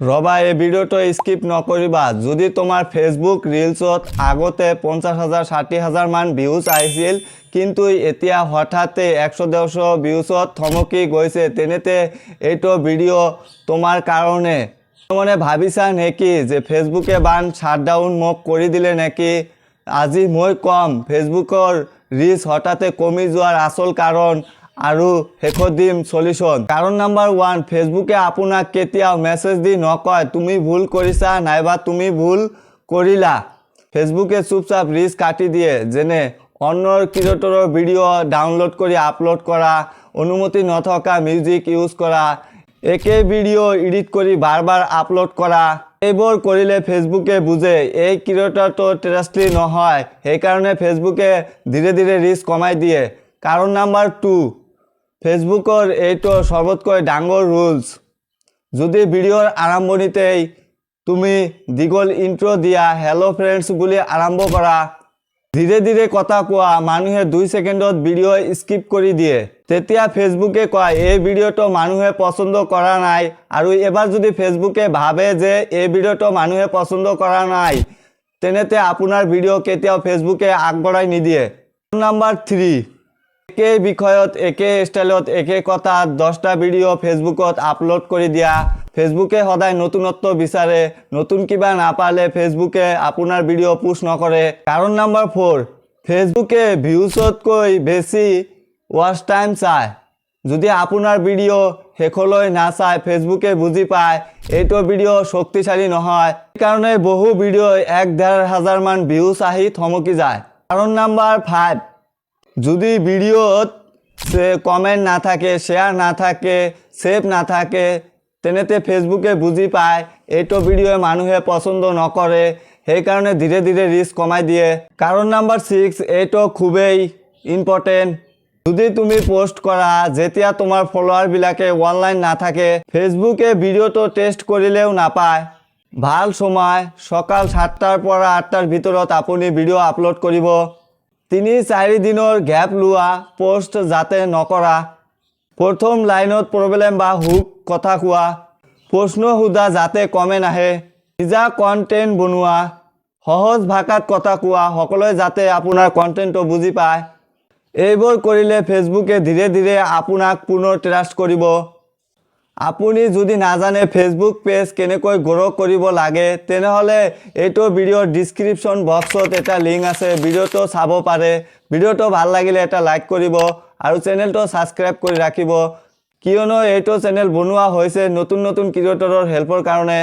ৰবা এই ভিডিওটো স্কিপ নকৰিবা। যদি তোমাৰ ফেসবুক ৰিলছত আগতে 50,000 60,000 মান ভিউজ আহিছিল কিন্তু এতিয়া হঠাতে 100-150 ভিউজত থমকি গৈছে, তেনেতে এইটো ভিডিও তোমাৰ কাৰণে। মানে ভাবিছা নেকি যে ফেসবুকে বান শাটডাউন মোক কৰি দিলে নেকি? আজি মই কম ফেসবুকৰ ৰিচ হঠাতে কমি যোৱাৰ আসল কাৰণ আৰু শেষত দিম সলিউশন। কাৰণ নাম্বাৰ 1, ফেসবুকে আপোনাক কেতিয়াও মেছেজ দি নকয় তুমি ভুল কৰিছা নাইবা তুমি ভুল কৰিলা। ফেসবুকে চুপচাপ ৰিচ কাটি দিয়ে, যেনে অন্যৰ ক্ৰিয়েটৰৰ ভিডিও ডাউনলোড কৰি আপলোড কৰা, অনুমতি নথকা মিউজিক ইউজ কৰা, একে ভিডিও এডিট কৰি বাৰ আপলোড কৰা। এইবোৰ কৰিলে ফেসবুকে বুঝে এই ক্ৰিয়েটৰটো ট্ৰাষ্টলি নহয়, সেইকাৰণে ফেসবুকে ধীৰে ধীৰে ৰিচ কমাই দিয়ে। কাৰণ নাম্বাৰ 2, ফেসবুকৰ এইটো সবতকৈ ডাঙৰ ৰুলছ। যদি ভিডিওৰ আৰম্ভণিতেই তুমি দীঘল ইন্ট্ৰো দিয়া, হেল্ল' ফ্ৰেণ্ডছ বুলি আৰম্ভ কৰা, ধীৰে ধীৰে কথা কোৱা, মানুহে 2 সেকেন্ডত ভিডিও স্কিপ কৰি দিয়ে, তেতিয়া ফেসবুকে কয় এই ভিডিওটো মানুহে পছন্দ কৰা নাই। আৰু এবাৰ যদি ফেসবুকে ভাবে যে এই ভিডিওটো মানুহে পছন্দ কৰা নাই, তেনেতে আপোনাৰ ভিডিও কেতিয়াও ফেসবুকে আগবঢ়াই নিদিয়ে। নাম্বাৰ 3, একে বিষয়ত একে স্টাইলত একে কথা 10টা ভিডিও ফেসবুকত আপলোড কৰি দিয়া। ফেসবুকে সদায় নতুনত্ব বিচাৰে, নতুন কিবা নাপালে ফেসবুকে আপোনাৰ ভিডিও পুশ নকৰে। কাৰণ নাম্বাৰ 4, ফেসবুকে ভিউজতকৈ বেছি ওয়াচ টাইম চায়। যদি আপোনাৰ ভিডিও শেষলৈ নাচায় ফেসবুকে বুজি পায় এইটো ভিডিও শক্তিশালী নহয়, সেইকাৰণে বহু ভিডিও 1-1.5 হাজাৰ মান ভিউজ আহি থমকি যায়। কাৰণ নাম্বাৰ 5, যদি ভিডিওত কমেন্ট না থাকে, শেয়ার না থাকে, সেভ না থাকে, তেনেতে ফেসবুকে বুজি পায় এইটো ভিডিও মানুহে পছন্দ নকৰে, সেইকাৰণে ধীৰে ধীৰে ৰিচ কমাই দিয়ে। কাৰণ নাম্বাৰ 6, এইটো খুবেই ইম্পৰ্টেণ্ট। যদি তুমি পোস্ট কৰা যেতিয়া তোমাৰ ফলোৱাৰবিলাকে অনলাইন নাথাকে, ফেসবুকে ভিডিওটো টেষ্ট কৰিলেও নাপায়। ভাল সময় সকাল 7টাৰ পৰা 8টাৰ ভিতৰত আপুনি ভিডিও আপলোড কৰিব। 3-4 দিনৰ গ্যাপ লোৱা, পোস্ট যাতে নকৰা। প্ৰথম লাইনত প্ৰব্লেম বা হুক কথা কোৱা, প্ৰশ্ন সোধা যাতে কমেন্ট আহে, নিজা কন্টেন্ট বনোৱা, সহজ ভাষাত কথা কোৱা, সকলোৱে যাতে আপোনাৰ কন্টেন্টটো বুজি পায়। এইবোৰ কৰিলে ফেসবুকে ধীৰে ধীৰে আপোনাক পুনৰ ট্ৰাষ্ট কৰিব। আপুনি যদি নাজানে ফেসবুক পেজ কেনেকৈ গ্ৰো কৰিব লাগে, তেনেহলে এইটো ভিডিওৰ ডিসক্ৰিপশন বক্সত এটা লিংক আছে, ভিডিওটো চাব পাৰে। ভিডিওটো ভাল লাগিলে এটা লাইক কৰিব আৰু চেনেলটো সাবস্ক্ৰাইব কৰি ৰাখিব, কিয়নো এইটো চেনেল বনোৱা হৈছে নতুন নতুন ক্ৰিয়েটৰৰ হেল্পৰ কাৰণে।